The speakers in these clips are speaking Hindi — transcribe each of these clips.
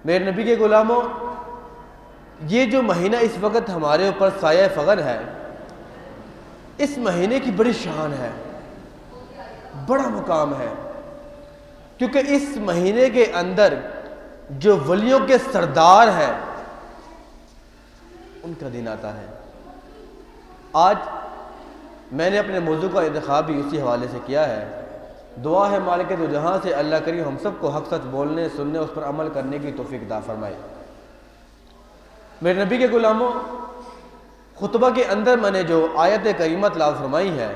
मेरे नबी के गुलामों, ये जो महीना इस वक्त हमारे ऊपर साया फगन है, इस महीने की बड़ी शान है, बड़ा मुकाम है, क्योंकि इस महीने के अंदर जो वलियों के सरदार हैं उनका दिन आता है। आज मैंने अपने मौजू का इंतखाब भी उसी हवाले से किया है। दुआ है मालिक दो जहां से अल्लाह करीम हम सबको हक सच बोलने, सुनने, उस पर अमल करने की तौफीक अता फरमाए। मेरे नबी के गुलामों, खुतबा के अंदर मैंने जो आयत करीमा तिलावत फरमाई है,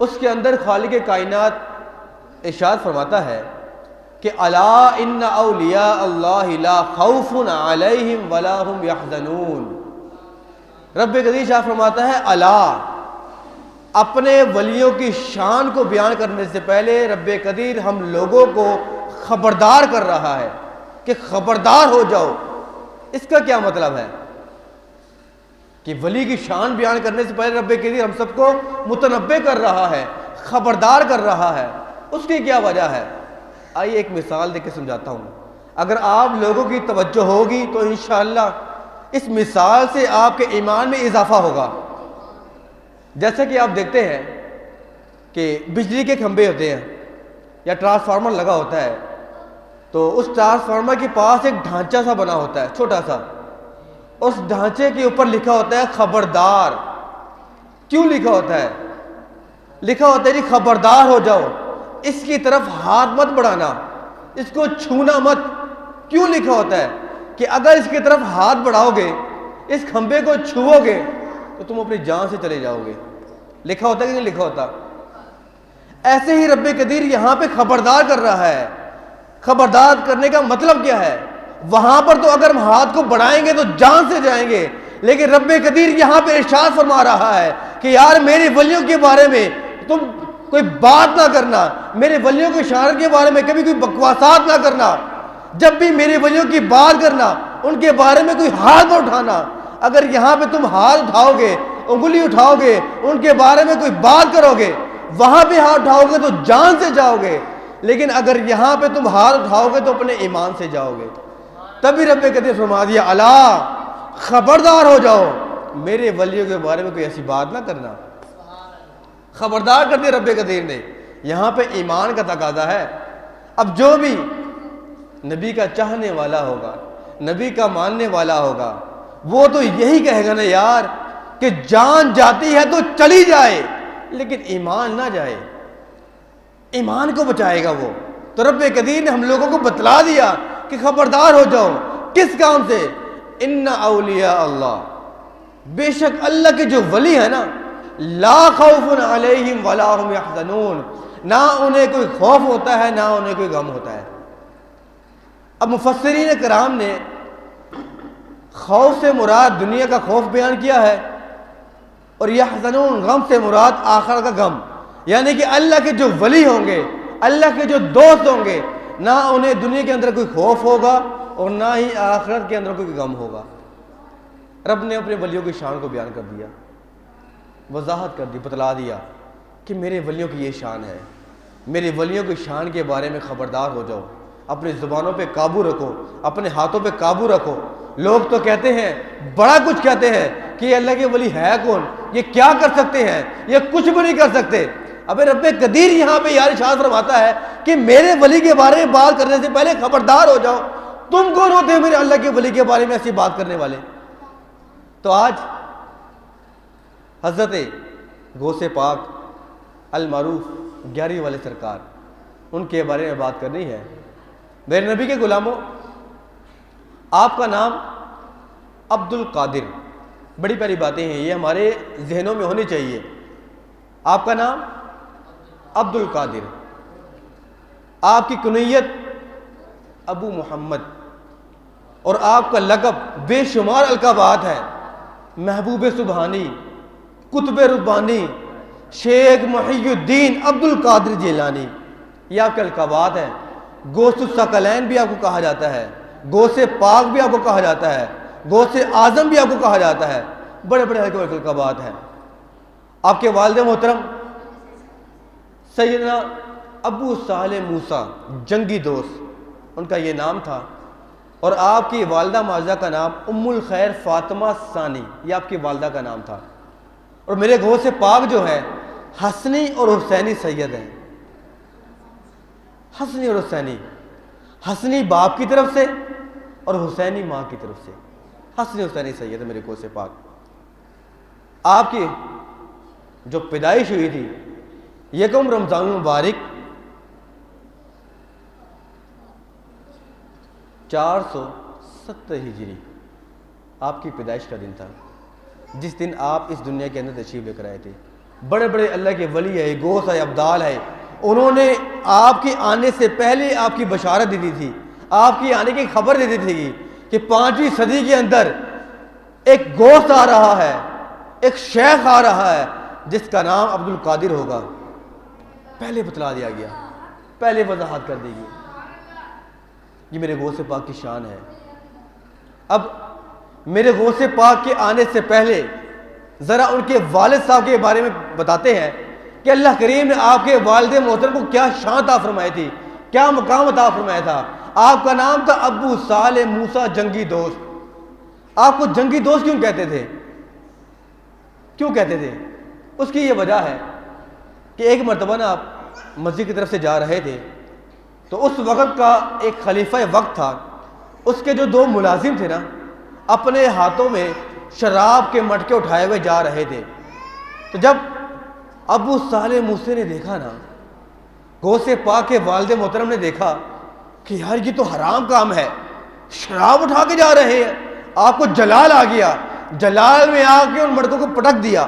उसके अंदर खालिक कायनात इरशाद फरमाता है कि अला इन्ना औलिया अल्लाह ला खौफुन अलैहिम वला हुम यहज़नून। रब कदीर शाह फरमाता है, अला, अपने वलियों की शान को बयान करने से पहले रब कदीर हम लोगों को खबरदार कर रहा है कि खबरदार हो जाओ। इसका क्या मतलब है कि वली की शान बयान करने से पहले रब कदीर हम सबको मुतनब्बे कर रहा है, खबरदार कर रहा है। उसकी क्या वजह है? आइए एक मिसाल देकर समझाता हूँ। अगर आप लोगों की तवज्जो होगी तो इंशाअल्लाह इस मिसाल से आपके ईमान में इजाफा होगा। जैसे कि आप देखते हैं कि बिजली के खंभे होते हैं या ट्रांसफार्मर लगा होता है, तो उस ट्रांसफार्मर के पास एक ढांचा सा बना होता है, छोटा सा। उस ढांचे के ऊपर लिखा होता है खबरदार। क्यों लिखा होता है? लिखा होता है जी खबरदार हो जाओ, इसकी तरफ हाथ मत बढ़ाना, इसको छूना मत। क्यों लिखा होता है कि अगर इसकी तरफ हाथ बढ़ाओगे, इस खंभे को छुओगे तो तुम अपनी जान से चले जाओगे। लिखा होता है कि नहीं लिखा होता? ऐसे ही रब्बे कदीर यहां पे खबरदार कर रहा है। खबरदार करने का मतलब क्या है? वहां पर तो अगर हम हाथ को बढ़ाएंगे तो जान से जाएंगे, लेकिन रब्बे कदीर यहां पे इरशाद फरमा रहा है कि यार मेरे वलियों के बारे में तुम कोई बात ना करना, मेरे वलियों के शान के बारे में कभी कोई बकवासात ना करना। जब भी मेरे वलियों की बात करना, उनके बारे में कोई हाथ ना उठाना। अगर यहाँ पे तुम हाथ उठाओगे, उंगली उठाओगे, उनके बारे में कोई बात करोगे, वहां पे हाथ उठाओगे तो जान से जाओगे, लेकिन अगर यहाँ पे तुम हाथ उठाओगे तो अपने ईमान से जाओगे। तभी रब्बे कदीर फरमा दिया, अला, खबरदार हो जाओ, मेरे वलियों के बारे में कोई ऐसी बात ना करना। खबरदार कर दिया रब्बे कदीर ने। यहाँ पे ईमान का तकाजा है। अब जो भी नबी का चाहने वाला होगा, नबी का मानने वाला होगा, वो तो यही कहेगा ना यार कि जान जाती है तो चली जाए, लेकिन ईमान ना जाए, ईमान को बचाएगा वो। तो रब्बे कदीर ने हम लोगों को बतला दिया कि खबरदार हो जाओ। किस काम से? इन्ना औलिया अल्लाह, बेशक अल्लाह के जो वली है ना, ला खौफुन अलैहिम वला हुम यहज़नून, ना उन्हें कोई खौफ होता है ना उन्हें कोई गम होता है। अब मुफस्सिरीन किराम ने खौफ से मुराद दुनिया का खौफ बयान किया है, और यहज़नून गम से मुराद आखिरत का गम। यानी कि अल्लाह के जो वली होंगे, अल्लाह के जो दोस्त होंगे, ना उन्हें दुनिया के अंदर कोई खौफ होगा और ना ही आखिरत के अंदर कोई गम होगा। रब ने अपने वलियों की शान को बयान कर दिया, वजाहत कर दी, बतला दिया कि मेरे वलियों की ये शान है। मेरे वलियों की शान के बारे में खबरदार हो जाओ, अपनी ज़ुबानों पे काबू रखो, अपने हाथों पे काबू रखो। लोग तो कहते हैं, बड़ा कुछ कहते हैं कि अल्लाह के वली है कौन, ये क्या कर सकते हैं, ये कुछ भी नहीं कर सकते। अबे रब्बे कदीर यहाँ पे यार इरशाद फरमाता है कि मेरे वली के बारे में बात करने से पहले खबरदार हो जाओ। तुम कौन होते हैं मेरे अल्लाह के वली के बारे में ऐसी बात करने वाले? तो आज हज़रत गौसे पाक अल मारूफ 11वीं वाले सरकार, उनके बारे में बात करनी है। मेरे नबी के गुलामों, आपका नाम अब्दुल कादिर, बड़ी प्यारी बातें हैं, ये हमारे जहनों में होनी चाहिए। आपका नाम अब्दुल कादिर, आपकी कुनियत अबू मोहम्मद, और आपका लक़ब बेशुमार अलक़ाबात है। महबूब सुबहानी, कुतुब रुब्बानी, शेख मुहियुद्दीन अब्दुल कादिर जिलानी, ये आपके अलक़ाबात हैं। गौसुस सकलैन भी आपको कहा जाता है, गौसे पाक भी आपको कहा जाता है, गौसे आज़म भी आपको कहा जाता है। बड़े बड़े अलक़ाबात हैं। आपके वालिद मोहतरम सैयदना अबू साले मूसा, जंगी दोस्त, उनका ये नाम था। और आपकी वालदा माजा का नाम उम्मुल खैर फातिमा सानी, ये आपकी वालदा का नाम था। और मेरे गौस पाक जो है हसनी और हुसैनी सैयद हैं। हसनी और हुसैनी, हसनी बाप की तरफ से और हुसैनी माँ की तरफ से, हसनी हुसैनी सैयद मेरे गौस पाक। आपकी जो पैदाइश हुई थी यकम रमज़ान मुबारक 470 हिजरी आपकी पैदाइश का दिन था, जिस दिन आप इस दुनिया के अंदर तशरीफ लेकर आए थे। बड़े बड़े अल्लाह के वली है, गौस है, अब्दाल है, उन्होंने आपके आने से पहले आपकी बशारत दी थी, आपकी आने की खबर दे दी थी कि 5वीं सदी के अंदर एक गौस आ रहा है, एक शेख आ रहा है जिसका नाम अब्दुल कादिर होगा। पहले बतला दिया गया, पहले वजाहत कर दी गई। ये मेरे गौस पाक की शान है। अब मेरे गौस पाक के आने से पहले ज़रा उनके वालिद साहब के बारे में बताते हैं कि अल्लाह करीम ने आपके वालिद मोहतरम को क्या शान अता फरमाई थी, क्या मकाम अता फरमाया था। आपका नाम था अबू साले मूसा जंगी दोस्त। आपको जंगी दोस्त क्यों कहते थे? क्यों कहते थे? उसकी ये वजह है कि एक मरतबा ना आप मस्जिद की तरफ से जा रहे थे, तो उस वक़्त का एक खलीफा वक्त था, उसके जो 2 मुलाजिम थे ना, अपने हाथों में शराब के मटके उठाए हुए जा रहे थे। तो जब अबू साले मूसे ने देखा ना, गौसे पाक के वालिद मोहतरम ने देखा कि यार ये तो हराम काम है, शराब उठा के जा रहे हैं। आपको जलाल आ गया, जलाल में आके उन मटकों को पटक दिया,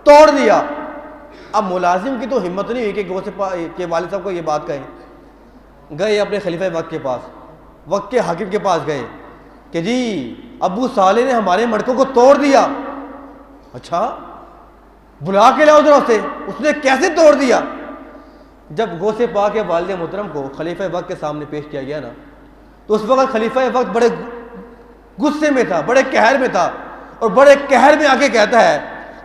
तोड़ दिया। अब मुलाजिम की तो हिम्मत नहीं हुई कि गौसे पाक के वालिद साहब को ये बात कहें। गए अपने खलीफा वक्त के पास, वक्त के हाकिम के पास गए कि जी अबू साले ने हमारे मटकों को तोड़ दिया। अच्छा, बुला के लाओ जरा उसे, उसने कैसे तोड़ दिया? जब गौसे पाक के वालिद मोहतरम को खलीफा वक्त के सामने पेश किया गया ना, तो उस वक्त खलीफा वक्त बड़े गुस्से में था, बड़े कहर में था, और बड़े कहर में आके कहता है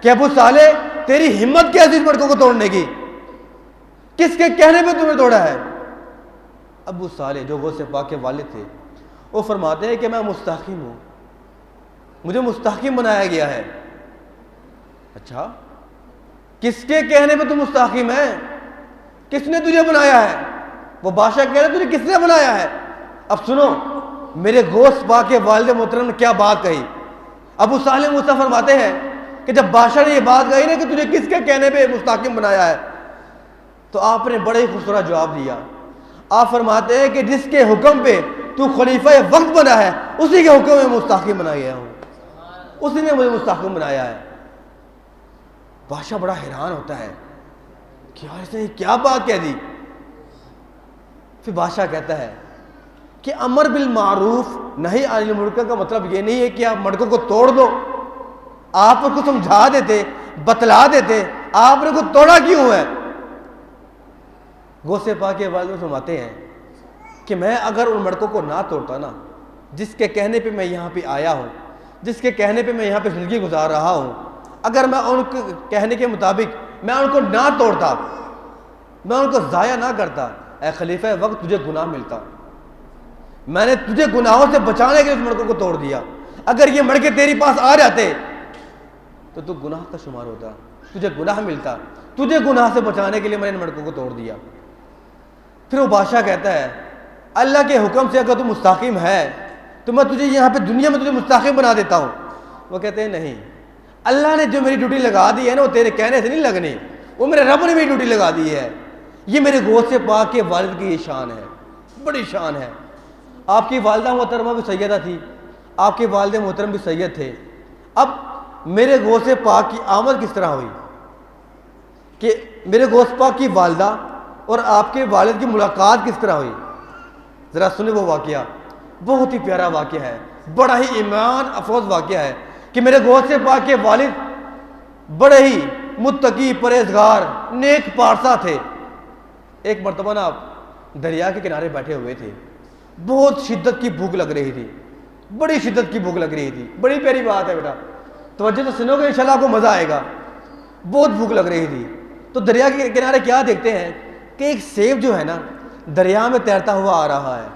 कि अबू साले तेरी हिम्मत कैसी इस मटकों को तोड़ने की, किसके कहने पे तुमने तोड़ा है? अबू साले जो गौसे पाक के वालिद थे वो फरमाते हैं कि मैं मुस्तहकिम हूँ, मुझे मुस्तहकिम बनाया गया है। अच्छा, किसके कहने पे तुम मुस्तहकिम है? किसने तुझे बनाया है? वो बादशाह कह रहे तुझे किसने बनाया है? अब सुनो मेरे गौस पाक के वालिद मोहतरम ने क्या बात कही। अबू साले मूसा फरमाते हैं कि जब बादशाह ने ये बात कही ना कि तुझे किसके कहने पे मुस्तहकिम बनाया है, तो आपने बड़े ही खूबसूरत जवाब दिया। आप फरमाते हैं कि जिसके हुक्म पे तू खलीफा वक्त बना है, उसी के हुक्म में मुस्तहकिम बना गया हूँ, उसी ने मुझे मुस्तहकिम बनाया है। बादशाह बड़ा हैरान होता है कि यार इसने क्या बात कह दी। फिर बादशाह कहता है कि अमर बिल मारूफ नहीं अनिल मुनकर का मतलब ये नहीं है कि आप मटकों को तोड़ दो। आप उसको समझा देते, बतला देते, आपने को तोड़ा क्यों है? गौसे पाक के वालिद फरमाते हैं कि मैं अगर उन मटकों को ना तोड़ता ना, जिसके कहने पे मैं यहाँ पे आया हूँ, जिसके कहने पे मैं यहाँ पे ज़िंदगी गुजार रहा हूँ, अगर मैं उनके कहने के मुताबिक मैं उनको ना तोड़ता, मैं उनको ज़ाया ना करता, ए खलीफा वक्त तुझे गुनाह मिलता। मैंने तुझे गुनाहों से बचाने के लिए उस मटकों को तोड़ दिया। अगर ये मटके तेरे पास आ जाते तो तू गुनाह का शुमार होता, तुझे गुनाह मिलता। तुझे गुनाह से बचाने के लिए मैंने इन मटकों को तोड़ दिया। फिर वो बादशाह कहता है अल्लाह के हुक्म से अगर तू मुस्तहकिम है तो मैं तुझे यहाँ पे दुनिया में तुझे मुस्तहकिम बना देता हूँ। वो कहते हैं नहीं, अल्लाह ने जो मेरी ड्यूटी लगा दी है ना, वो तेरे कहने से नहीं लगनी, वो मेरे रब ने मेरी ड्यूटी लगा दी है। ये मेरे गौसे पाक के वालिद की ये शान है, बड़ी शान है। आपकी वालिदा मोहतरमा भी सैयदा थी, आपके वालिद मोहतरम भी सैयद थे। अब मेरे गौसे पाक की आमद किस तरह हुई कि मेरे गौस पाक की वालिदा और आपके वालिद की मुलाकात किस तरह हुई? ज़रा सुने वो वाक़या, बहुत ही प्यारा वाक़या है, बड़ा ही ईमान अफरोज़ वाक़या है कि मेरे गौसे पाक के वालिद बड़े ही मुत्तकी, परहेज़गार, नेक पारसा थे। एक मरतबा ना आप दरिया के किनारे बैठे हुए थे, बहुत शिद्दत की भूख लग रही थी, बड़ी शिद्दत की भूख लग रही थी। बड़ी प्यारी बात है बेटा, तवज्जो से सुनोगे इंशाल्लाह आपको मज़ा आएगा। बहुत भूख लग रही थी, तो दरिया के किनारे क्या देखते हैं कि एक सेब जो है ना दरिया में तैरता हुआ आ रहा है।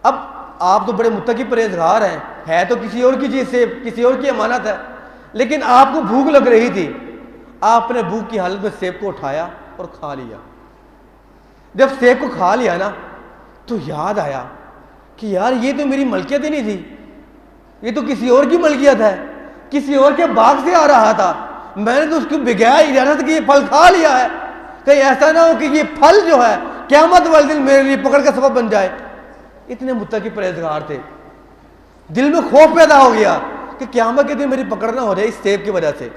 अब आप तो बड़े मुत्तकी परहेजगार हैं, है तो किसी और की चीज़ से, किसी और की अमानत है, लेकिन आपको भूख लग रही थी, आपने भूख की हालत में सेब को उठाया और खा लिया। जब सेब को खा लिया ना तो याद आया कि यार ये तो मेरी मलकियत ही नहीं थी, ये तो किसी और की मलकियत है, किसी और के बाग से आ रहा था, मैंने तो उसको बिगाया इजाजत कि ये फल खा लिया है, कहीं ऐसा ना हो कि ये फल जो है क़यामत वाले दिन मेरे लिए पकड़ का सबब बन जाए। इतने मुत्तकी परहेजगार थे, दिल में खौफ पैदा हो गया कि क़यामत के दिन मेरी पकड़ ना हो जाए इस सेब की वजह से।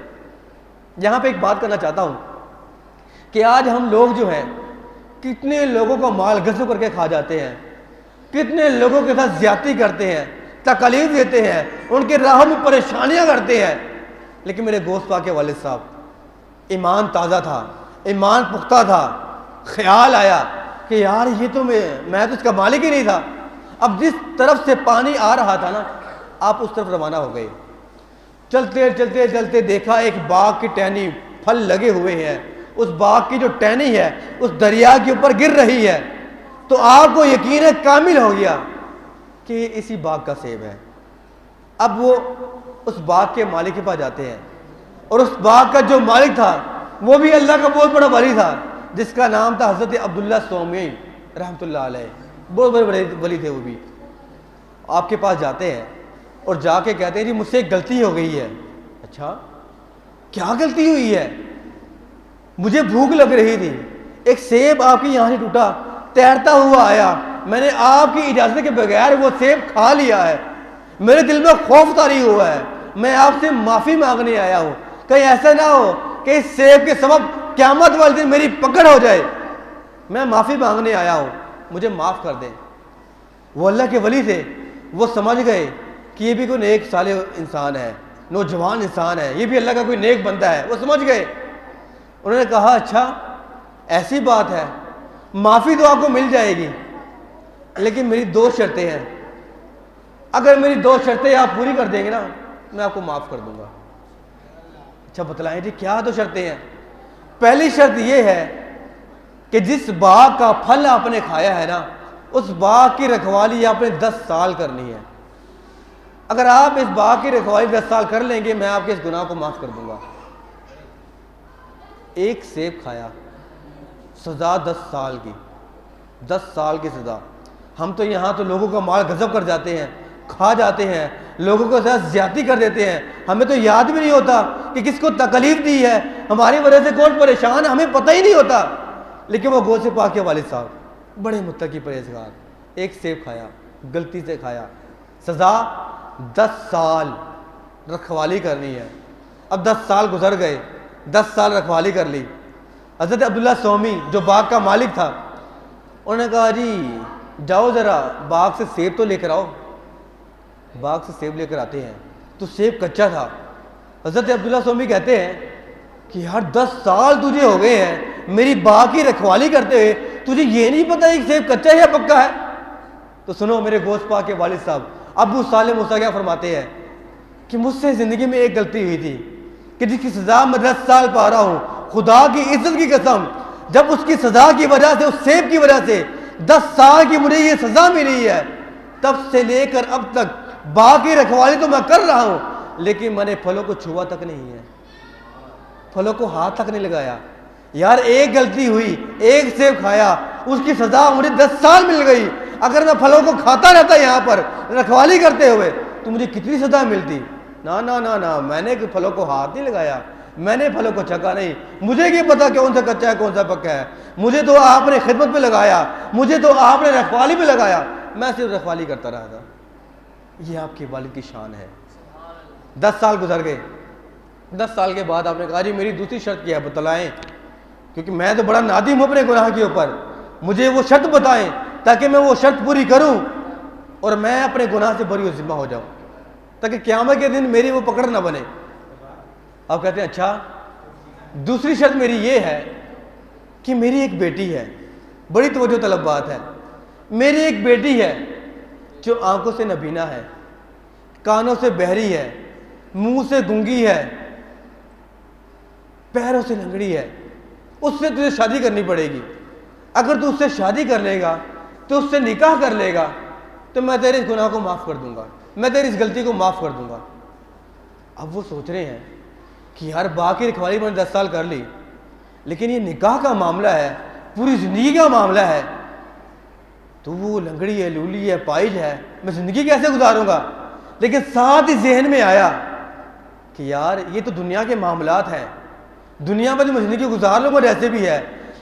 यहाँ पे एक बात करना चाहता हूँ कि आज हम लोग जो हैं कितने लोगों का माल गस्ब करके खा जाते हैं, कितने लोगों के साथ ज्यादती करते हैं, तकलीफ देते हैं, उनके राह में परेशानियां करते हैं। लेकिन मेरे गोश्त पाक के वालिद साहब ईमान ताज़ा था, ईमान पुख्ता था, ख्याल आया कि यार ये तो मैं तो इसका मालिक ही नहीं था। अब जिस तरफ से पानी आ रहा था ना, आप उस तरफ रवाना हो गए। चलते चलते चलते देखा एक बाग की टहनी फल लगे हुए हैं, उस बाग की जो टहनी है उस दरिया के ऊपर गिर रही है, तो आपको यकीन है कामिल हो गया कि ये इसी बाग का सेब है। अब वो उस बाग के मालिक के पास जाते हैं, और उस बाग का जो मालिक था वो भी अल्लाह का बहुत बड़ा वली था, जिसका नाम था हज़रत अब्दुल्ला सोमी रहमतुल्लाह अलैह। बहुत बड़े वली थे वो भी। आपके पास जाते हैं और जाके कहते हैं जी मुझसे एक गलती हो गई है। अच्छा, क्या गलती हुई है? मुझे भूख लग रही थी, एक सेब आपके यहाँ से टूटा, तैरता हुआ आया, मैंने आपकी इजाज़त के बगैर वो सेब खा लिया है, मेरे दिल में खौफ तारी हुआ है, मैं आपसे माफ़ी मांगने आया हूँ, कहीं ऐसा ना हो कि इस सेब के सबब क़यामत वाले दिन मेरी पकड़ हो जाए, मैं माफ़ी मांगने आया हूँ, मुझे माफ़ कर दें। वो अल्लाह के वली थे, वो समझ गए कि ये भी कोई नेक साले इंसान है, नौजवान इंसान है, ये भी अल्लाह का कोई नेक बंदा है, वो समझ गए। उन्होंने कहा अच्छा ऐसी बात है, माफ़ी तो आपको मिल जाएगी, लेकिन मेरी दो शर्तें हैं, अगर मेरी दो शर्तें आप पूरी कर देंगे ना मैं आपको माफ़ कर दूंगा। अच्छा बतलाएं जी क्या दो शर्तें हैं? पहली शर्त यह है कि जिस बाग का फल आपने खाया है ना, उस बाग की रखवाली आपने 10 साल करनी है। अगर आप इस बाग की रखवाली 10 साल कर लेंगे, मैं आपके इस गुनाह को माफ़ कर दूंगा। एक सेब खाया, सज़ा 10 साल की, 10 साल की सज़ा। हम तो यहाँ तो लोगों का माल गज़ब कर जाते हैं, खा जाते हैं, लोगों के साथ ज्यादती कर देते हैं, हमें तो याद भी नहीं होता कि किसको तकलीफ दी है, हमारी वजह से कौन परेशान है, हमें पता ही नहीं होता। लेकिन वो गोश्त पाक के वालिद साहब बड़े मुत्तकी परहेजगार, एक सेब खाया, गलती से खाया, सज़ा 10 साल रखवाली करनी है। अब 10 साल गुजर गए, 10 साल रखवाली कर ली। हज़रत अब्दुल्ला सोमी जो बाग का मालिक था, उन्होंने कहा जी जाओ ज़रा बाग से सेब तो लेकर आओ। बाग से सेब लेकर आते हैं तो सेब कच्चा था। हज़रत अब्दुल्ला सोमी कहते हैं कि यार 10 साल तुझे हो गए हैं मेरी बाग की रखवाली करते हुए, तुझे ये नहीं पता है कि सेब कच्चा है या पक्का है? तो सुनो मेरे गोश्त पाक के वालिद साहब अबू सालेह मूसा क्या फरमाते हैं कि मुझसे ज़िंदगी में एक गलती हुई थी कि जिसकी सज़ा मैं 10 साल पा रहा हूँ, खुदा की इज्जत की कसम, जब उसकी सज़ा की वजह से, उस सेब की वजह से 10 साल की मुझे ये सज़ा मिली है, तब से लेकर अब तक बाग की रखवाली तो मैं कर रहा हूँ, लेकिन मैंने फलों को छुआ तक नहीं है, फलों को हाथ तक नहीं लगाया। यार एक गलती हुई, एक सेब खाया, उसकी सज़ा मुझे 10 साल मिल गई। अगर मैं फलों को खाता रहता यहाँ पर रखवाली करते हुए तो मुझे कितनी सज़ा मिलती। ना ना ना ना, मैंने फलों को हाथ नहीं लगाया, मैंने फलों को चखा नहीं, मुझे क्या पता कौन सा कच्चा है कौन सा पक्का है। मुझे तो आपने खिदमत पे लगाया, मुझे तो आपने रखवाली पे लगाया, मैं सिर्फ रखवाली करता रहा था। ये आपके वालिद की शान है। 10 साल गुजर गए, 10 साल के बाद आपने कहा जी मेरी दूसरी शर्त क्या है बतलाएं, क्योंकि मैं तो बड़ा नादिम हूँ अपने गुनाह के ऊपर, मुझे वो शर्त बताएं ताकि मैं वो शर्त पूरी करूं और मैं अपने गुनाह से बरी ज़िम्मा हो जाऊं, ताकि क़यामत के दिन मेरी वो पकड़ ना बने। आप कहते हैं अच्छा दूसरी शर्त मेरी ये है कि मेरी एक बेटी है, बड़ी तवज्जो तलब बात है, मेरी एक बेटी है जो आंखों से नबीना है, कानों से बहरी है, मुंह से गूंगी है, पैरों से लंगड़ी है, उससे तुझे शादी करनी पड़ेगी। अगर तू उससे शादी कर लेगा तो उससे निकाह कर लेगा तो मैं तेरे इस गुनाह को माफ़ कर दूंगा, मैं तेरी इस गलती को माफ़ कर दूंगा। अब वो सोच रहे हैं कि यार बाकी रखवाली मैंने 10 साल कर ली, लेकिन ये निकाह का मामला है, पूरी ज़िंदगी का मामला है, तो वो लंगड़ी है, लूली है, पाइज है, मैं ज़िंदगी कैसे गुजारूंगा। लेकिन साथ ही जहन में आया कि यार ये तो दुनिया के मामलात हैं, दुनिया में तो मैं ज़िंदगी गुजार लूँगा जैसे भी है,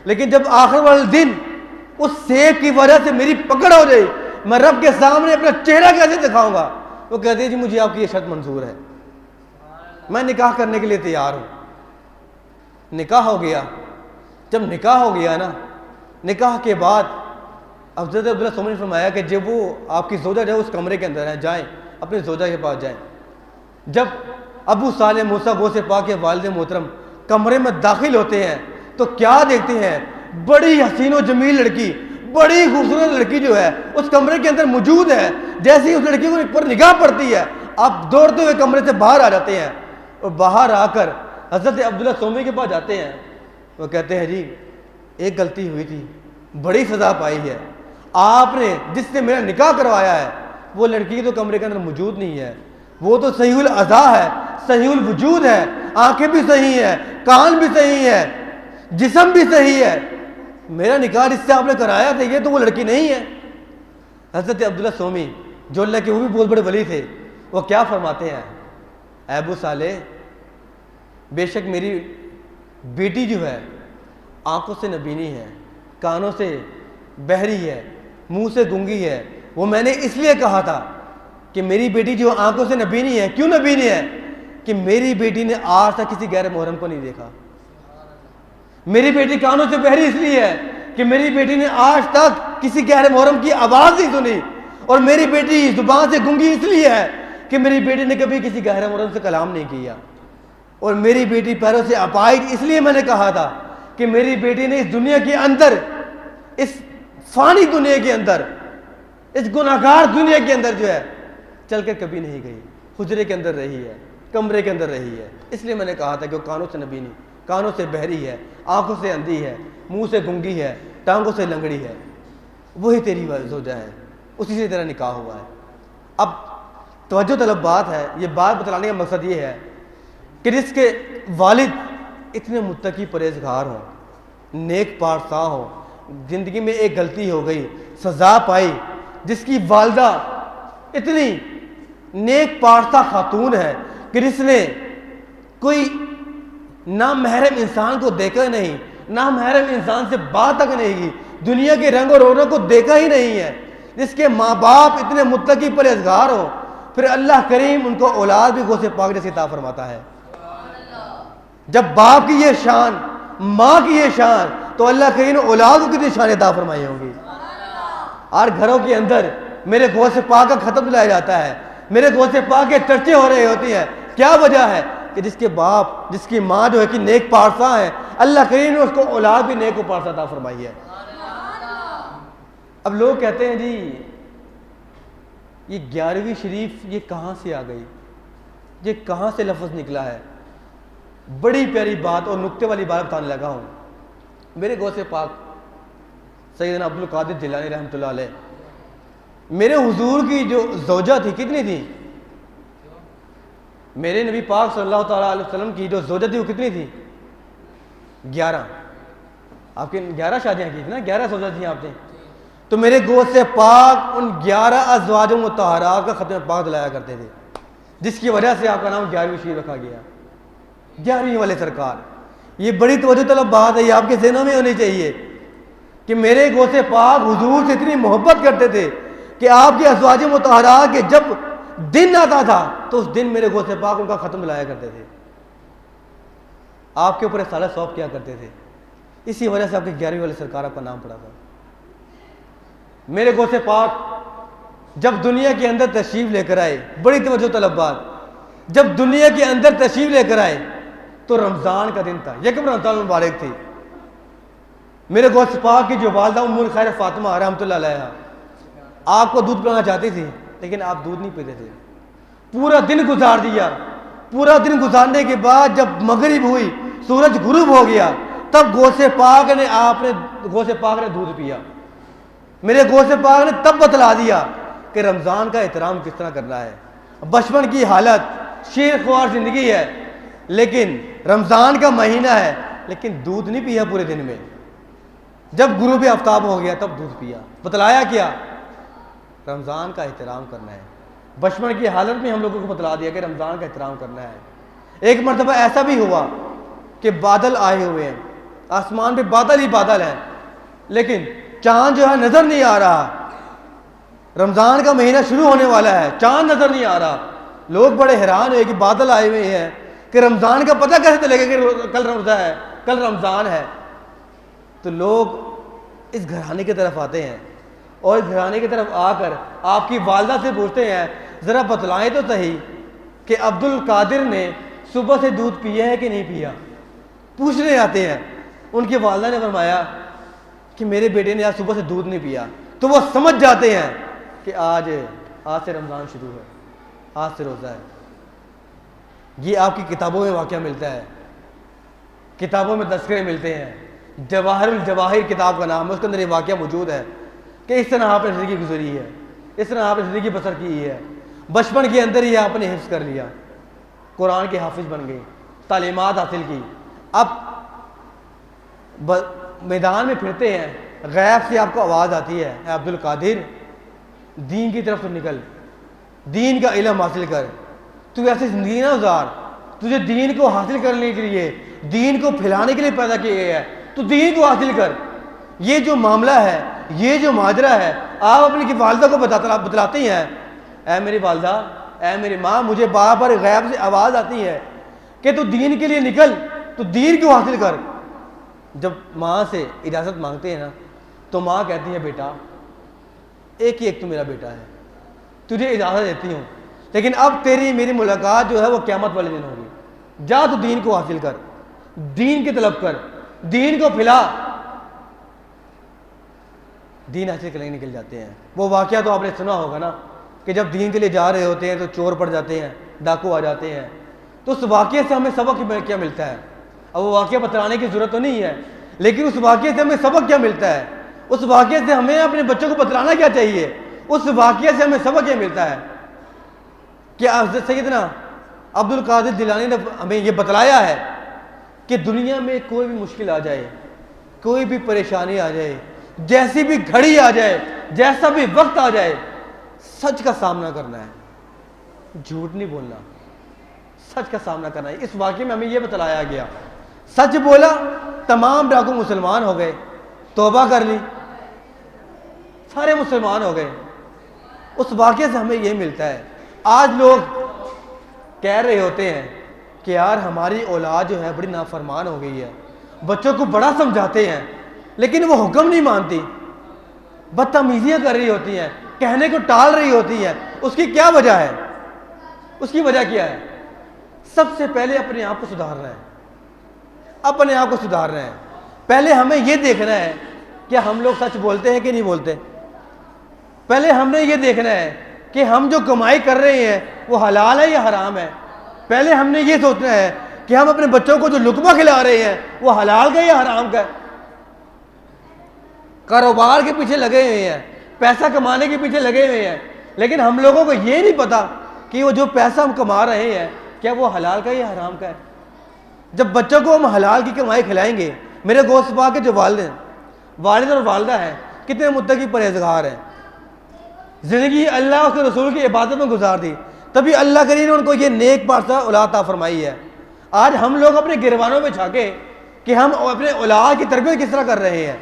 लेकिन जब आखिर वाले दिन उस सेब की वजह से मेरी पकड़ हो जाए, मैं रब के सामने अपना चेहरा कैसे दिखाऊंगा। वो कहते हैं जी मुझे आपकी ये शर्त मंजूर है, मैं निकाह करने के लिए तैयार हूँ। निकाह हो गया। जब निकाह हो गया ना, निकाह के बाद हज़रत अब्दुल्ला सोमी ने फरमाया कि जब वो आपकी जोजा जो उस कमरे के अंदर है, जाएँ अपनी जोजा के पास जाएँ। जब अबू साले मूसा गौसे पाक के वालिद मोहतरम कमरे में दाखिल होते हैं तो क्या देखते हैं, बड़ी हसीन और जमील लड़की, बड़ी खूबसूरत लड़की जो है उस कमरे के अंदर मौजूद है। जैसे ही उस लड़की को पर निगाह पड़ती है, आप दौड़ते हुए कमरे से बाहर आ जाते हैं और बाहर आकर हज़रत अब्दुल्ला सोमी के पास जाते हैं। वो कहते हैं जी एक गलती हुई थी, बड़ी सज़ा पाई है, आपने जिससे मेरा निकाह करवाया है वो लड़की तो कमरे के अंदर मौजूद नहीं है, वो तो सहीउल अज़ा है, सहीउल वजूद है, आंखें भी सही है, कान भी सही है, जिस्म भी सही है, मेरा निकाह जिससे आपने कराया था ये तो वो लड़की नहीं है। हज़रत अब्दुल्ला सोमी जो अल्लाह के वो भी बहुत बड़े वली थे, वो क्या फरमाते हैं, अबू साले बेशक मेरी बेटी जो है आंखों से नबीनी है, कानों से बहरी है, मुंह से गूंगी है। वो मैंने इसलिए कहा था कि मेरी बेटी जो आंखों से नबीनी है, क्यों नबीनी है कि मेरी बेटी ने आज तक किसी गैर मोहरम को नहीं देखा। मेरी बेटी कानों से बहरी इसलिए है कि मेरी बेटी ने आज तक किसी गैर मोहरम की आवाज़ नहीं सुनी, और मेरी बेटी जुबान से गूंगी इसलिए है कि मेरी बेटी ने कभी किसी गैर मोहरम से कलाम नहीं किया, और मेरी बेटी पैरों से अपाहिज इसलिए मैंने कहा था कि मेरी बेटी ने इस दुनिया के अंदर, इस फानी दुनिया के अंदर, इस गुनाहगार दुनिया के अंदर जो है चलकर कभी नहीं गई, हुजरे के अंदर रही है, कमरे के अंदर रही है। इसलिए मैंने कहा था कि वो कानों से नबीनी, कानों से बहरी है, आंखों से अंधी है, मुंह से गूंगी है, टांगों से लंगड़ी है, वही तेरी जोजा है, उसी से तेरा निकाह हुआ है। अब तवज्जो तलब बात है, ये बात बतलाने का मकसद ये है कि जिसके वालिद इतने मुत्तकी परहेजगार हों, नेक पारसा हों, ज़िंदगी में एक गलती हो गई, सज़ा पाई, जिसकी वालदा इतनी नेक पारसा खातून है कि जिसने कोई ना महरम इंसान को देखा नहीं, ना महरम इंसान से बात तक नहीं की, दुनिया के रंग और रौनक को देखा ही नहीं है, जिसके माँ बाप इतने मुत्तकी परहेजगार हो, फिर अल्लाह करीम उनको औलाद भी गौसे पाक जैसे अता फरमाता है। जब बाप की ये शान, माँ की ये शान, तो अल्लाह करीम ने औलाद को कितनी शान अता फरमाई होंगी। और घरों के अंदर मेरे गौसे पाक का खत्म लाया जाता है, मेरे गौसे पाक के चर्चे हो रहे होती हैं। क्या वजह है कि जिसके बाप, जिसकी माँ जो है कि नेक पारसा है, अल्लाह करीम ने उसको औलाद भी नेक पारसा अता फरमाई है। अब लोग कहते हैं जी ये 11वीं शरीफ ये कहाँ से आ गई, ये कहाँ से लफ्ज़ निकला है। बड़ी प्यारी बात और नुक्ते वाली बात बताने लगा हूँ। मेरे गौसे पाक सैयदना अब्दुल कादिर जिलानी रहमतुल्लाह अलैह, मेरे हुजूर की जो ज़ौजा थी कितनी थी, मेरे नबी पाक सल्लल्लाहु अलैहि वसल्लम की जो ज़ौजा थी वो कितनी थी, 11। आपके 11 शादियाँ की थी ना, 11 ज़ौजा थी आपने। तो मेरे गौसे पाक उन 11 अज़वाज मुतहरात का ख़त्म पाक दिलाया करते थे, जिसकी वजह से आपका नाम 11वीं शरीफ रखा गया, 11वीं वाले सरकार। ये बड़ी तवज्जो तलब बात है, ये आपके ज़हनों में होनी चाहिए कि मेरे गौसे पाक हुजूर से इतनी मोहब्बत करते थे कि आपके अज़वाज मुतहरात के जब दिन आता था तो उस दिन मेरे गौसे पाक उनका ख़त्म लाया करते थे, आपके ऊपर साला सौंप किया करते थे। इसी वजह से आपके 11वीं वाले सरकार आपका नाम पड़ा था। मेरे गौसे पाक जब दुनिया के अंदर तशरीफ़ लेकर आए, बड़ी तवज्जो तलब बात, जब दुनिया के अंदर तशरीफ़ लेकर आए तो रमज़ान का दिन था, यकम रमज़ान मुबारक थी। मेरे गौसे पाक की जो वालदा उम्मुल खैर फातिमा रहमतुल्लाह अलैहा आपको दूध पिलाना चाहती थी, लेकिन आप दूध नहीं पीते थे। पूरा दिन गुजार दिया, पूरा दिन गुजारने के बाद जब मगरिब हुई, सूरज गुरूब हो गया, तब गौसे पाक ने दूध पिया। मेरे गौसे पाक ने तब बतला दिया कि रमज़ान का एहतराम किस तरह करना है। बचपन की हालत, शेर ख्वार ज़िंदगी है, लेकिन रमज़ान का महीना है, लेकिन दूध नहीं पिया पूरे दिन में। जब गुरूब आफ्ताब हो गया तब दूध पिया। बतलाया क्या? रमज़ान का एहतराम करना है। बचपन की हालत में हम लोगों को बतला दिया कि रमज़ान का एहतराम करना है। एक मरतबा ऐसा भी हुआ कि बादल आए हुए हैं, आसमान पे बादल ही बादल हैं, लेकिन चांद जो है नज़र नहीं आ रहा। रमज़ान का महीना शुरू होने वाला है, चांद नज़र नहीं आ रहा। लोग बड़े हैरान हुए कि बादल आए हुए हैं, कि रमज़ान का पता कैसे चलेगा कि कल रोज़ा है, कल रमज़ान है। तो लोग इस घराने की तरफ आते हैं और इस घराने की तरफ आकर आपकी वालदा से पूछते हैं, ज़रा बतलाएं तो सही कि अब्दुल कादिर ने सुबह से दूध पिया है कि नहीं पिया। पूछने आते हैं। उनकी वालदा ने फरमाया कि मेरे बेटे ने आज सुबह से दूध नहीं पिया। तो वो समझ जाते हैं कि आज से रमज़ान शुरू है, आज से रोज़ा है। ये आपकी किताबों में वाक़या मिलता है, किताबों में तज़किरे मिलते हैं। जवाहिरुल जवाहिर किताब का नाम है, उसके अंदर ये वाक़या मौजूद है कि इस तरह आपने ज़िंदगी गुजरी है, इस तरह आपने ज़िंदगी बसर की है। बचपन के अंदर ही आपने हिफ्ज़ कर लिया, कुरान के हाफिज़ बन गए, तालीमात हासिल की। अब मैदान में फिरते हैं, गैब से आपको आवाज़ आती है, अब्दुल कादिर दीन की तरफ तो निकल, दीन का इल्म हासिल कर। तू ऐसी ज़िंदगी ना गुजार, तुझे दीन को हासिल करने के लिए, दीन को फैलाने के लिए पैदा किया गया है। तो दीन को हासिल कर। ये जो मामला है, ये जो माजरा है, आप अपनी वालदा को बतलाते हैं, ऐ मेरी वालदा, ऐ मेरी माँ, मुझे बार बार गैब से आवाज़ आती है कि तू दीन के लिए निकल, तो दीन को हासिल कर। जब माँ से इजाज़त मांगते हैं ना, तो माँ कहती है, बेटा एक ही एक तो मेरा बेटा है, तुझे इजाज़त देती हूँ, लेकिन अब तेरी मेरी मुलाकात जो है वो क़यामत वाले दिन होगी। जा तो दीन को हासिल कर, दीन की तलब कर, दीन को फैला। दीन हासिल करने निकल जाते हैं। वो वाक़या तो आपने सुना होगा ना कि जब दीन के लिए जा रहे होते हैं तो चोर पड़ जाते हैं, डाकू आ जाते हैं। तो उस वाक़ये से हमें सबक क्या मिलता है? अब वो वाक़या बतलाने की ज़रूरत तो नहीं है, लेकिन उस वाक़ये से हमें सबक क्या मिलता है? उस वाक़ये से हमें अपने बच्चों को बतलाना क्या चाहिए? उस वाक़ये से हमें सबक क्या मिलता है? क्या सैयदना अब्दुल कादिर जिलानी ने हमें ये बतलाया है कि दुनिया में कोई भी मुश्किल आ जाए, कोई भी परेशानी आ जाए, जैसी भी घड़ी आ जाए, जैसा भी वक्त आ जाए, सच का सामना करना है, झूठ नहीं बोलना, सच का सामना करना है। इस वाक़ये में हमें यह बतलाया गया। सच बोला, तमाम डाकू मुसलमान हो गए, तौबा कर ली, सारे मुसलमान हो गए। उस वाक़ये से हमें यह मिलता है। आज लोग कह रहे होते हैं कि यार हमारी औलाद जो है बड़ी नाफरमान हो गई है, बच्चों को बड़ा समझाते हैं लेकिन वो हुक्म नहीं मानती, बदतमीजियाँ कर रही होती हैं, कहने को टाल रही होती हैं। उसकी क्या वजह है? उसकी वजह क्या है? सबसे पहले अपने आप को सुधारना है, अपने आप को सुधारना है। पहले हमें यह देखना है कि हम लोग सच बोलते हैं कि नहीं बोलते। पहले हमने ये देखना है कि हम जो कमाई कर रहे हैं वो हलाल है या हराम है। पहले हमने ये सोचना है कि हम अपने बच्चों को जो लुकमा खिला रहे हैं वो हलाल का या हराम का। कारोबार के पीछे लगे हुए हैं, पैसा कमाने के पीछे लगे हुए हैं, लेकिन हम लोगों को ये नहीं पता कि वो जो पैसा हम कमा रहे हैं क्या वो हलाल का या हराम का है। जब बच्चों को हम हलाल की कमाई खिलाएंगे, मेरे गोश्त पाक के जो वालिद और वालदा हैं कितने मुत्तकी परहेजगार हैं, ज़िंदगी अल्लाह और रसूल की इबादत में गुजार दी, तभी अल्लाह करीम ने उनको ये नेक पारसा औलाद अता फरमाई है। आज हम लोग अपने गिरबानों में झांके कि हम अपने औलाद की तरबियत किस तरह कर रहे हैं।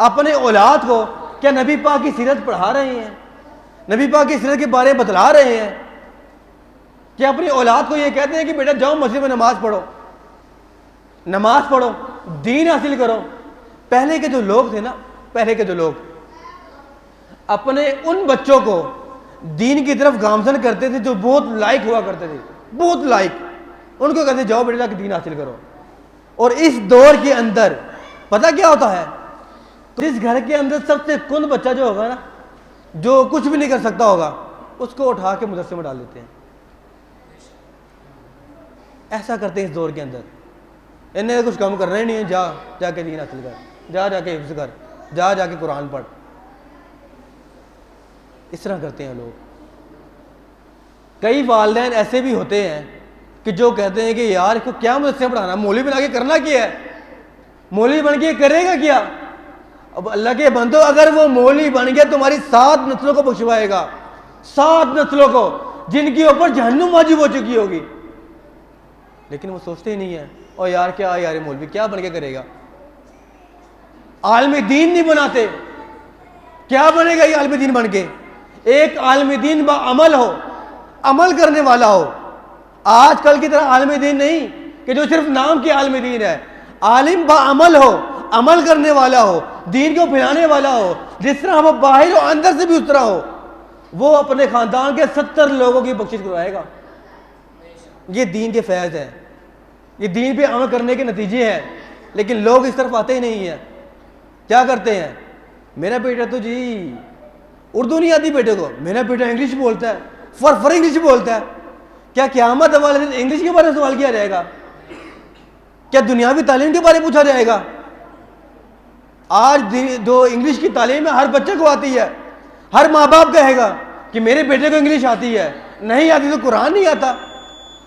अपने औलाद को क्या नबी पाक की सीरत पढ़ा रहे हैं, नबी पाक की सीरत के बारे में बतला रहे हैं? क्या अपनी औलाद को ये कहते हैं कि बेटा जाओ मस्जिद में नमाज पढ़ो, नमाज पढ़ो, दीन हासिल करो? पहले के जो लोग थे ना, पहले के जो लोग अपने उन बच्चों को दीन की तरफ गामजन करते थे जो बहुत लायक हुआ करते थे, बहुत लायक, उनको कहते जाओ बेटा जाके दीन हासिल करो। और इस दौर के अंदर पता क्या होता है, तो जिस घर के अंदर सबसे कुंद बच्चा जो होगा ना, जो कुछ भी नहीं कर सकता होगा, उसको उठा के मदरसे में डाल देते हैं। ऐसा करते हैं इस दौर के अंदर। इन्हें कुछ कम करना ही नहीं है, जा जाके दीन हासिल कर, जा जाके हिफ्ज़ कर, जा जाके कुरान पढ़। इस तरह करते हैं लोग। कई वालिदैन ऐसे भी होते हैं कि जो कहते हैं कि यार इसको क्या मदरसे पढ़ाना, मौलवी बना के करना क्या है, मौलवी बन के करेगा क्या। अब अल्लाह के बंदो, अगर वो मौलवी बन गया तुम्हारी 7 नस्लों को बख्शवाएगा, 7 नस्लों को, जिनके ऊपर जहन्नुम वाजिब हो चुकी होगी। लेकिन वो सोचते ही नहीं है, और यार क्या यार मौलवी क्या बन के करेगा, आलम दीन नहीं बनाते, क्या बनेगा ये आलम दीन बन के। एक आलम दीन अमल हो, अमल करने वाला हो। आजकल की तरह आलम दीन नहीं कि जो सिर्फ नाम की आलम दीन है, आलिम बाअमल हो, अमल करने वाला हो, दीन को फैलाने वाला हो, जिस तरह वो बाहर हो अंदर से भी उस तरह हो। वो अपने खानदान के 70 लोगों की बख्शिश करवाएगा। ये दीन के फैज़ है, ये दीन पे अमल करने के नतीजे हैं। लेकिन लोग इस तरफ आते ही नहीं हैं। क्या करते हैं, मेरा बेटा तो जी उर्दू नहीं आती बेटे को, मेरा बेटा इंग्लिश बोलता है, फर इंग्लिश बोलता है। क्या क़यामत वाले दिन इंग्लिश के बारे में सवाल किया जाएगा? क्या दुनियावी तालीम के बारे में पूछा जाएगा? आज जो इंग्लिश की तालीम है हर बच्चे को आती है, हर माँ बाप कहेगा कि मेरे बेटे को इंग्लिश आती है, नहीं आती तो कुरान नहीं आता।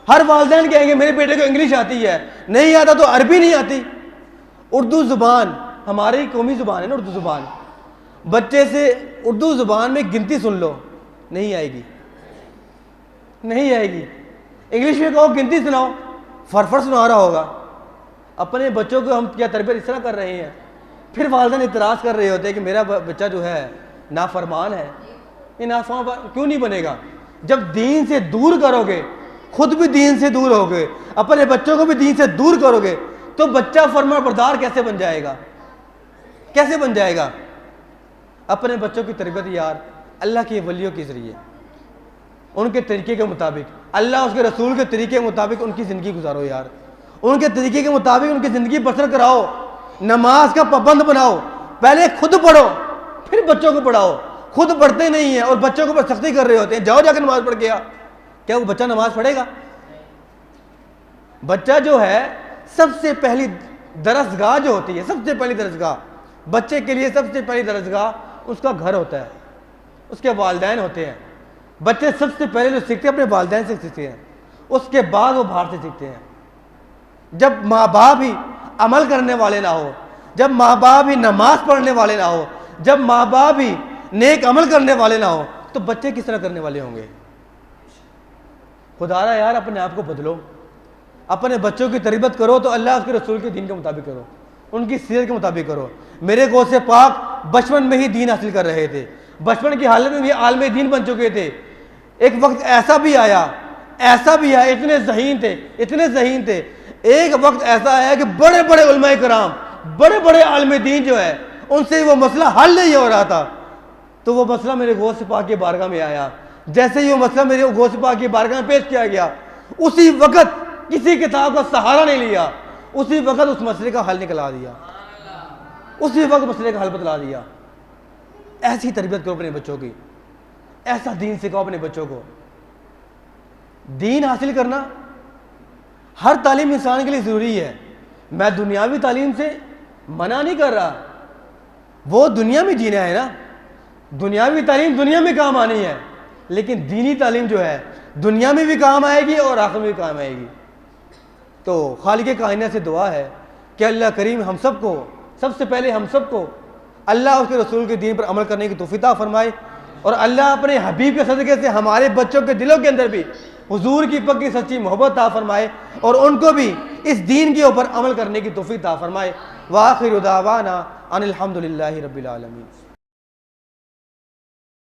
हर वालिदैन कहेंगे मेरे बेटे को इंग्लिश आती है, नहीं आता तो अरबी नहीं आती। उर्दू ज़ुबान हमारी कौमी ज़ुबान है ना, उर्दू ज़ुबान। बच्चे से उर्दू ज़ुबान में गिनती सुन लो, नहीं आएगी, नहीं आएगी। इंग्लिश में कहो गिनती सुनाओ, फरफर सुना रहा होगा। अपने बच्चों को हम क्या तरबियत इस तरह कर रहे हैं। फिर वालिदैन इतराज़ कर रहे होते हैं कि मेरा बच्चा जो है नाफरमान है। ये नाफरमान क्यों नहीं बनेगा? जब दीन से दूर करोगे, खुद भी दीन से दूर होगे, अपने बच्चों को भी दीन से दूर करोगे, तो बच्चा फरमाबरदार कैसे बन जाएगा, कैसे बन जाएगा? अपने बच्चों की तरबियत यार अल्लाह के वलियों के ज़रिए, उनके तरीके के मुताबिक, अल्लाह उसके रसूल के तरीके के मुताबिक उनकी ज़िंदगी गुजारो यार। उनके तरीके के मुताबिक उनकी ज़िंदगी बसर कराओ, नमाज का पाबंद बनाओ। पहले खुद पढ़ो फिर बच्चों को पढ़ाओ। खुद पढ़ते नहीं है और बच्चों के ऊपर सख्ती कर रहे होते हैं, जाओ जाकर नमाज पढ़ के आ। क्या वो बच्चा नमाज पढ़ेगा? बच्चा जो है सबसे पहली दरसगाह जो होती है, सबसे पहली दरसगाह बच्चे के लिए, सबसे पहली दरसगाह उसका घर होता है, उसके वालिदैन होते हैं। बच्चे सबसे पहले जो सीखते हैं अपने वालिदैन से सीखते हैं, उसके बाद वो बाहर से सीखते हैं। जब माँ बाप ही अमल करने वाले ना हो, जब माँ बाप ही नमाज पढ़ने वाले ना हो, जब माँ बाप ही नेक अमल करने वाले ना हो, तो बच्चे किस तरह करने वाले होंगे? खुदारा यार अपने आप को बदलो, अपने बच्चों की तरबियत करो तो अल्लाह उसके रसूल के दीन के मुताबिक करो, उनकी सीरत के मुताबिक करो। मेरे गौसे पाक बचपन में ही दीन हासिल कर रहे थे, बचपन की हालत में भी आलम दीन बन चुके थे। एक वक्त ऐसा भी आया, इतने ज़हीन थे, इतने ज़हीन थे। एक वक्त ऐसा आया कि बड़े बड़े उलमाए कराम, बड़े बड़े आलम दीन जो है उनसे वो मसला हल नहीं हो रहा था। तो वो मसला मेरे गौसे पाक की बारगाह में आया। जैसे ही वो मसला मेरे गौसे पाक की बारगाह में पेश किया गया, उसी वक्त किसी किताब का सहारा नहीं लिया, उसी वक्त उस मसले का हल निकला दिया, उसी वक्त मसले का हल बतला दिया। ऐसी तरबियत करो अपने बच्चों की, ऐसा दीन सिखाओ अपने बच्चों को। दीन हासिल करना हर तालीम इंसान के लिए ज़रूरी है। मैं दुनियावी तालीम से मना नहीं कर रहा, वो दुनिया में जीना है ना, दुनियावी तालीम दुनिया में काम आनी है, लेकिन दीनी तालीम जो है दुनिया में भी काम आएगी और आखिर में भी काम आएगी। तो खालिक कायनात से दुआ है कि अल्लाह करीम हम सबको, सबसे पहले हम सबको अल्लाह उसके रसूल के दीन पर अमल करने की तौफीक अता फरमाए, और अल्लाह अपने हबीब के सदक़े से हमारे बच्चों के दिलों के अंदर भी हुजूर की पक्की सच्ची मोहब्बत अता फरमाए, और उनको भी इस दीन के ऊपर अमल करने की तौफीक अता फरमाए। व आखिरु दावाना अनिल हम्दुलिल्लाहि रब्बिल आलमीन।